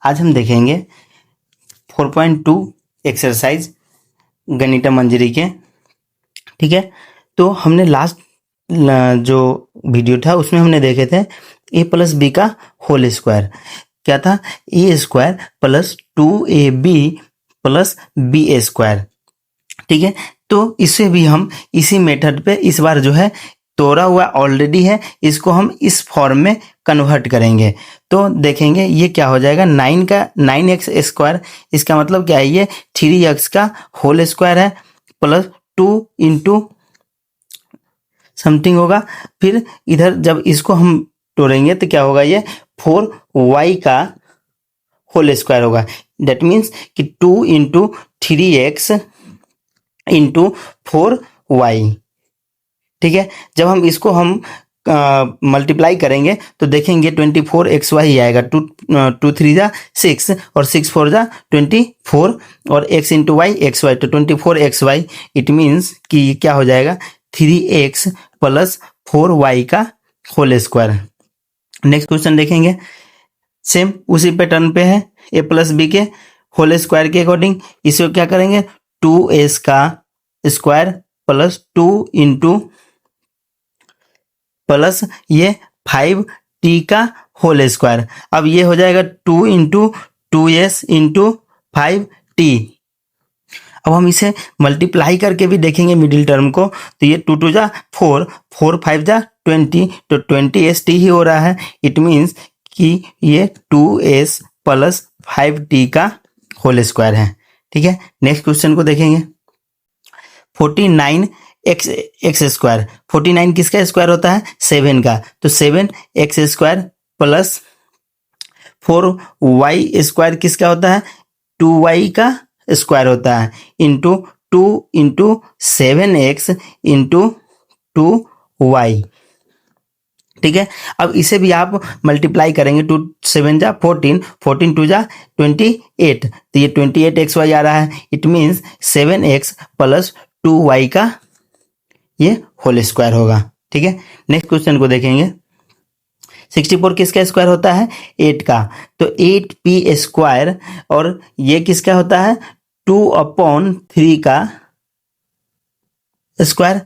आज हम देखेंगे 4.2 एक्सरसाइज गणिता मंजरी के। ठीक है, तो हमने लास्ट जो वीडियो था उसमें हमने देखे थे a प्लस बी का होल स्क्वायर क्या था, A square plus 2ab plus B A square. ठीक है, तो इससे भी हम इसी मेथड पे इस बार जो है तोड़ा हुआ ऑलरेडी है, इसको हम इस फॉर्म में कन्वर्ट करेंगे। तो देखेंगे ये क्या हो जाएगा, 9x स्क्वायर, इसका मतलब क्या है, ये 3x का होल स्क्वायर है प्लस 2 इंटू समथिंग होगा। फिर इधर जब इसको हम तोड़ेंगे तो क्या होगा, ये 4y का होल स्क्वायर होगा। दैट मीन्स कि 2 इंटू 3x इंटू 4y। ठीक है, जब हम इसको हम मल्टीप्लाई करेंगे तो देखेंगे 24xy आएगा। 2 3 जा 6 और 6 4 जा 24 और x इंटू वाई xy, तो 24xy। इट मीन्स कि क्या हो जाएगा, 3x प्लस 4y का होल स्क्वायर। नेक्स्ट क्वेश्चन देखेंगे, सेम उसी पैटर्न पे है, a प्लस बी के होल स्क्वायर के अकॉर्डिंग इसको क्या करेंगे, 2s का स्क्वायर प्लस 2 इंटू प्लस ये 5t का होल स्क्वायर। अब ये हो जाएगा 2 इंटू 2s इंटू 5t। अब हम इसे मल्टीप्लाई करके भी देखेंगे मिडिल टर्म को, तो ये 2 2 जा 4, 4 5 जा 20, तो 20st ही हो रहा है। इट मीन्स कि ये 2s प्लस 5t का होल स्क्वायर है। ठीक है, नेक्स्ट क्वेश्चन को देखेंगे, 49x स्क्वायर। 49 किसका स्क्वायर होता है, 7 का, तो 7x square plus 4y square किसका होता है, 2y का स्क्वायर होता है, into 2 into 7x into 2y। ठीक है, अब इसे भी आप मल्टीप्लाई करेंगे, 2 7 जा 14, 14 2 जा 28, तो ये 28xy आ रहा है। It means 7x plus 2y का ये होल स्क्वायर होगा। ठीक है, नेक्स्ट क्वेश्चन को देखेंगे, 64 किसका स्क्वायर होता है, 8 का, तो 8p स्क्वायर, और ये किसका होता है, 2/3 का स्क्वायर,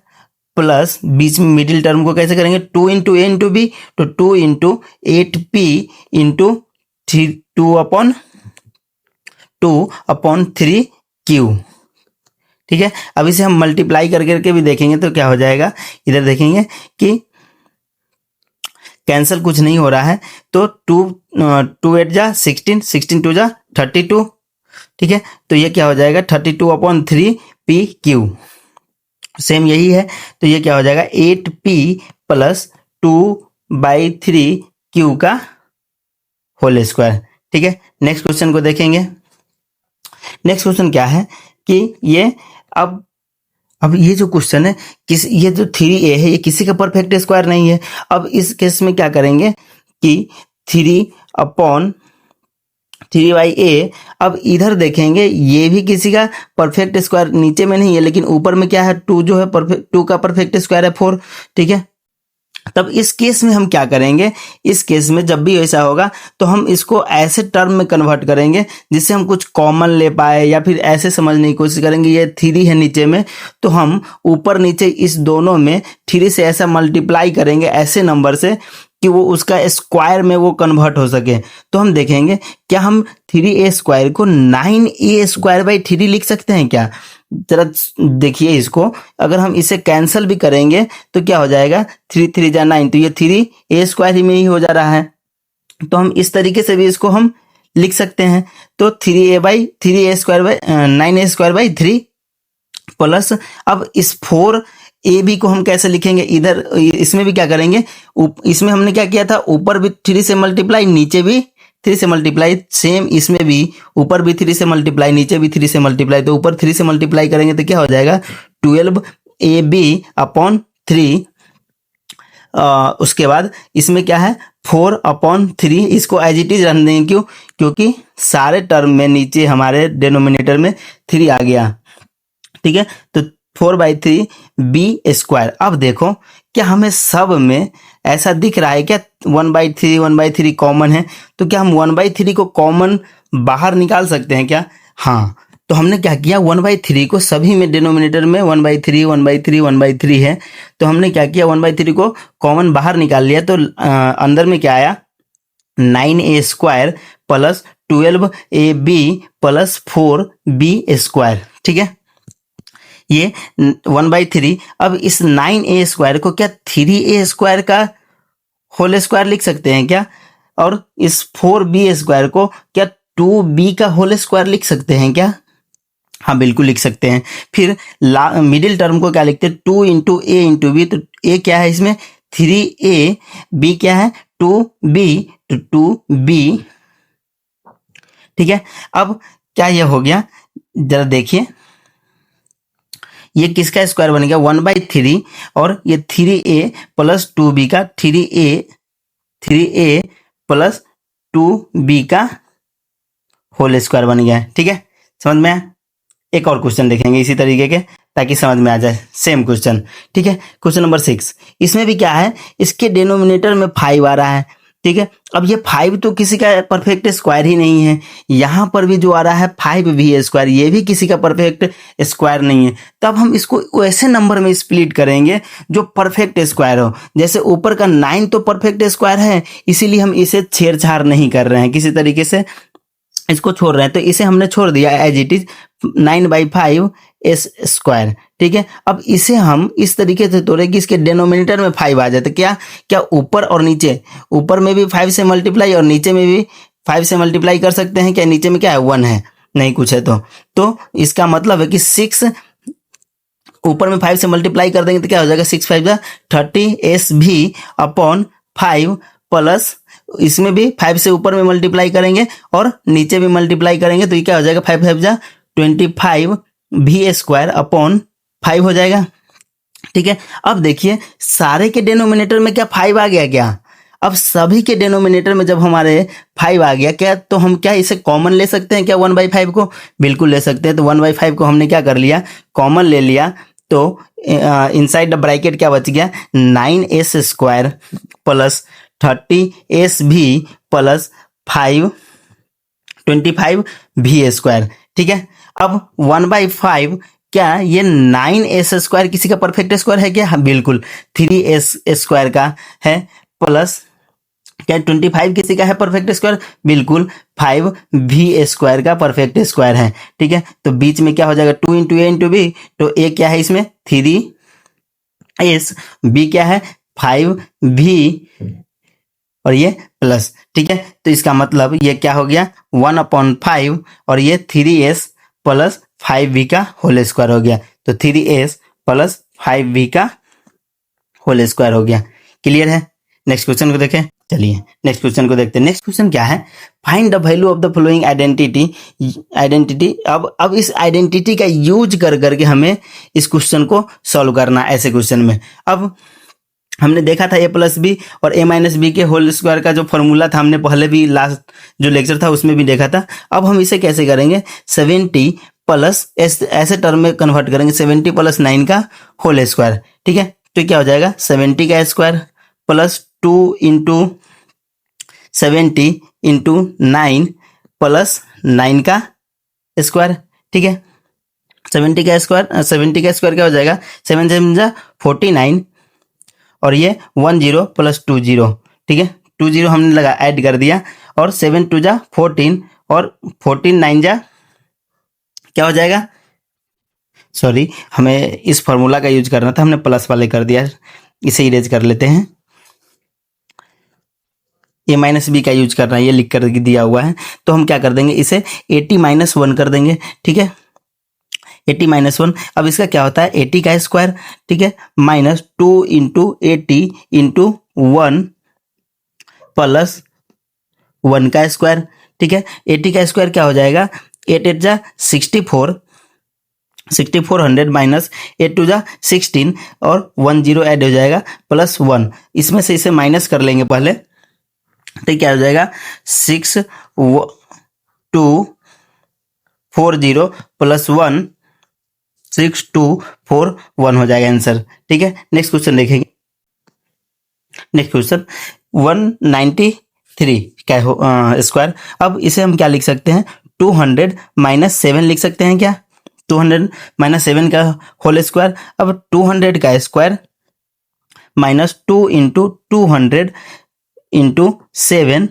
प्लस बीच में मिडिल टर्म को कैसे करेंगे, 2 इंटू ए इंटू बी, तो 2 इंटू 8p इंटू 2/3q। ठीक है, अब इसे हम मल्टीप्लाई करके भी देखेंगे तो क्या हो जाएगा, इधर देखेंगे कि कैंसल कुछ नहीं हो रहा है, तो 2 8 जा 16, 16 2 जा 32। ठीक है, तो ये क्या हो जाएगा, 32/3pq। सेम यही है, तो ये क्या हो जाएगा, 8p प्लस 2/3q का होल स्क्वायर। ठीक है, नेक्स्ट क्वेश्चन को देखेंगे। नेक्स्ट क्वेश्चन क्या है कि ये अब ये जो क्वेश्चन है, ये जो 3a है ये किसी का परफेक्ट स्क्वायर नहीं है। अब इस केस में क्या करेंगे कि 3/3a, अब इधर देखेंगे ये भी किसी का परफेक्ट स्क्वायर नीचे में नहीं है, लेकिन ऊपर में क्या है, 2 जो है परफेक्ट, 2 का परफेक्ट स्क्वायर है 4। ठीक है, तब इस केस में हम क्या करेंगे, इस केस में जब भी ऐसा होगा तो हम इसको ऐसे टर्म में कन्वर्ट करेंगे जिससे हम कुछ कॉमन ले पाए, या फिर ऐसे समझने की कोशिश करेंगे, ये 3 है नीचे में, तो हम ऊपर नीचे इस दोनों में 3 से ऐसा मल्टीप्लाई करेंगे ऐसे नंबर से कि वो उसका स्क्वायर में वो कन्वर्ट हो सके। तो हम देखेंगे क्या हम 3a स्क्वायर को 9a स्क्वायर बाई 3 लिख सकते हैं क्या, जरा देखिए इसको। अगर हम इसे कैंसिल भी करेंगे तो क्या हो जाएगा, 3 3 जा 9, तो ये 3a स्क्वायर ही में ही हो जा रहा है। तो हम इस तरीके से भी इसको हम लिख सकते हैं, तो 3a square by 9a square by 3 plus, अब इस 4ab को हम कैसे लिखेंगे, इधर इसमें भी क्या करेंगे, इसमें हमने क्या किया था, ऊपर भी 3 से मल्टीप्लाई, नीचे भी 3 से मल्टीप्लाई, सेम इसमें भी ऊपर भी 3 से मल्टीप्लाई, नीचे भी 3 से मल्टीप्लाई, तो ऊपर 3 से मल्टीप्लाई करेंगे तो क्या हो जाएगा, 12ab/3। उसके बाद इसमें क्या है, 4/3, इसको एज इट इज रहने देंगे, क्यों, क्योंकि सारे टर्म में नीचे हमारे डिनोमिनेटर में 3 आ गया। ठीक है, तो 4/3 b स्क्वायर। अब देखो क्या हमें सब में ऐसा दिख रहा है क्या 1/3 कॉमन है? तो क्या हम 1/3 को कॉमन बाहर निकाल सकते हैं क्या? हाँ, तो हमने क्या किया, 1/3 को सभी में डिनोमिनेटर में 1/3 है, तो हमने क्या किया 1/3 को कॉमन बाहर निकाल लिया। तो अंदर में क्या आया 9a² plus 12ab plus 4b²। ठीक है, ये 1/3। अब इस 9a² को क्या 3a² का होल स्क्वायर लिख सकते हैं क्या? और इस 4b² को क्या 2b का होल स्क्वायर लिख सकते हैं क्या? हाँ, बिल्कुल लिख सकते हैं। फिर मिडिल टर्म को क्या लिखते हैं 2 इंटू ए इंटू बी। तो ए क्या है इसमें 3a, b क्या है 2b, तो 2b। ठीक है, अब क्या ये हो गया, जरा देखिए ये किसका स्क्वायर बन गया 1/3 और ये 3a प्लस 2b का 3a प्लस 2b का होल स्क्वायर बन गया है। ठीक है, समझ में आया? एक और क्वेश्चन देखेंगे इसी तरीके के, ताकि समझ में आ जाए सेम क्वेश्चन। ठीक है, क्वेश्चन नंबर 6। इसमें भी क्या है, इसके डिनोमिनेटर में 5 आ रहा है। ठीक है, अब ये 5 तो किसी का परफेक्ट स्क्वायर ही नहीं है। यहाँ पर भी जो आ रहा है 5b², ये भी किसी का परफेक्ट स्क्वायर नहीं है। तब हम इसको वैसे नंबर में स्प्लिट करेंगे जो परफेक्ट स्क्वायर हो। जैसे ऊपर का 9 तो परफेक्ट स्क्वायर है, इसीलिए हम इसे छेड़छाड़ नहीं कर रहे हैं, किसी तरीके से इसको छोड़ रहे हैं। तो इसे हमने छोड़ दिया एज इट इज 9/5s²। ठीक है, अब इसे हम इस तरीके से तोड़े कि इसके डिनोमिनेटर में 5 आ जाए। तो क्या ऊपर और नीचे, ऊपर में भी 5 से मल्टीप्लाई और नीचे में भी 5 से मल्टीप्लाई कर सकते हैं क्या? नीचे में क्या है 1 है, नहीं कुछ है। तो इसका मतलब है कि 6 ऊपर में 5 से मल्टीप्लाई कर देंगे तो क्या हो जाएगा 6 5 30sv/5 प्लस इसमें भी 5 से ऊपर में मल्टीप्लाई करेंगे और नीचे भी मल्टीप्लाई करेंगे, तो ये क्या हो जाएगा 5 5 25v²/5 हो जाएगा। ठीक है, अब देखिए सारे के डिनोमिनेटर में क्या 5 आ गया क्या? अब सभी के डिनोमिनेटर में जब हमारे 5 आ गया क्या, तो हम क्या इसे कॉमन ले सकते हैं क्या 1/5 को? बिल्कुल ले सकते हैं। तो 1/5 को हमने क्या कर लिया, कॉमन ले लिया। तो इनसाइड द ब्रैकेट क्या बच गया 9s² plus 30sv plus 25v²। ठीक है, अब 1/5 क्या ये 9s² किसी का परफेक्ट स्क्वायर है क्या? हाँ, बिल्कुल 3s² का है। प्लस क्या 25 किसी का है परफेक्ट स्क्वायर? बिल्कुल 5v² का परफेक्ट स्क्वायर है। ठीक है, तो बीच में क्या हो जाएगा 2 इंटू ए इंटू बी। तो ए क्या है इसमें 3s, बी क्या है 5v और ये प्लस। ठीक है, तो इसका मतलब ये क्या हो गया 1/5 और ये 3s प्लस 5v का होल स्क्वायर हो गया। तो 3s प्लस 5v का होल स्क्वायर हो गया। क्लियर है? नेक्स्ट क्वेश्चन को देखें। चलिए नेक्स्ट क्वेश्चन को देखते हैं। नेक्स्ट क्वेश्चन क्या है, find the value of the following identity. अब इस आइडेंटिटी का यूज कर करके हमें इस क्वेश्चन को सॉल्व करना। ऐसे क्वेश्चन में अब हमने देखा था a+b और a-b के होल स्क्वायर का जो फॉर्मूला था, हमने पहले भी लास्ट जो लेक्चर था उसमें भी देखा था। अब हम इसे कैसे करेंगे 70 प्लस ऐसे टर्म में कन्वर्ट करेंगे 70 प्लस 9 का होल स्क्वायर। ठीक है, तो क्या हो जाएगा 70 का square plus 2 into 70 into 9 plus 9 का स्क्वायर। ठीक है, 70 का स्क्वायर क्या हो जाएगा 7 7 49 और ये 10 प्लस 20। ठीक है, 20 हमने लगा ऐड कर दिया और 7 2 14 और 14 9 क्या हो जाएगा, सॉरी हमें इस फॉर्मूला का यूज करना था, हमने प्लस वाले कर दिया। इसे इरेज कर लेते हैं। a-b का यूज करना है, ये लिख कर दिया हुआ है। तो हम क्या कर देंगे इसे 80-1 कर देंगे। ठीक है, 80-1। अब इसका क्या होता है 80 का स्क्वायर। ठीक है, माइनस 2 इंटू 80 इंटू 1 प्लस 1 का स्क्वायर। ठीक है, 80 का स्क्वायर क्या हो जाएगा 8 8 6400 माइनस 8 2 16 और 10 ऐड हो जाएगा प्लस 1। इसमें से इसे माइनस कर लेंगे पहले, तो क्या हो जाएगा 6240 प्लस 1 6241 हो जाएगा आंसर। ठीक है, नेक्स्ट क्वेश्चन देखेंगे। नेक्स्ट क्वेश्चन 193 क्या हो स्क्वायर। अब इसे हम क्या लिख सकते हैं, 200 माइनस 7 लिख सकते हैं क्या, 200 माइनस 7 का होल स्क्वायर। अब 200 का square minus 2 into 200 into 7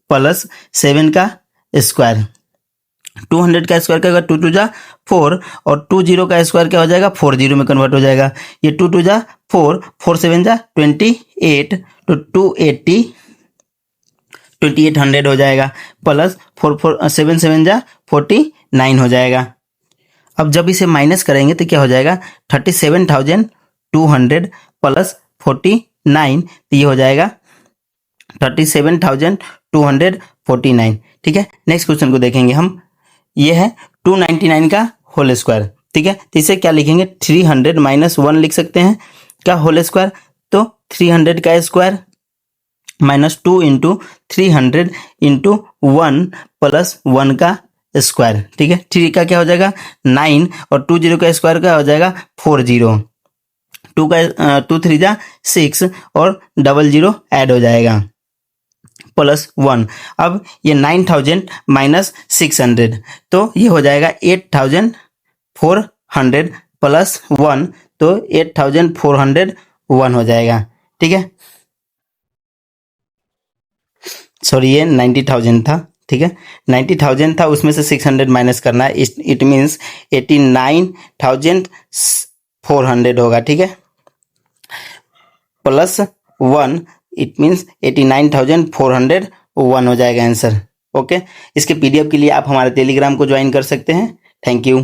plus 7 का स्क्वायर। 200 का स्क्वायर क्या होगा, 2 टू जा 4 और 20 का स्क्वायर क्या हो जाएगा, 40 में कन्वर्ट हो जाएगा। ये 2 टू जा 4, 4 7 जा 28 तो 280 2800 हो जाएगा प्लस 7 7 जा 49 हो जाएगा। अब जब इसे माइनस करेंगे तो क्या हो जाएगा, 37,200 प्लस 49 तो ये हो जाएगा 37,249। ठीक है, नेक्स्ट क्वेश्चन को देखेंगे हम। ये है 299 का होल स्क्वायर। ठीक है, तो इसे क्या लिखेंगे, 300 माइनस 1 लिख सकते हैं का होल स्क्वायर। तो 300 का square minus 2 into 300 into 1 plus 1 का स्क्वायर। ठीक है, 3 का क्या हो जाएगा 9 और 20 का स्क्वायर क्या हो जाएगा 40। 2 का 2 3 जा 6 और 00 ऐड हो जाएगा प्लस 1। अब ये 9000 माइनस 600 तो ये हो जाएगा 8400 प्लस 1 तो 8401 हो जाएगा। ठीक है, सॉरी ये 90,000 था। ठीक है, 90,000 था, उसमें से 600 माइनस करना है, इट मीन्स 89,400 होगा। ठीक है, प्लस 1 इट मीन्स 89,401 हो जाएगा आंसर। ओके, इसके पीडीएफ के लिए आप हमारे टेलीग्राम को ज्वाइन कर सकते हैं। Thank you.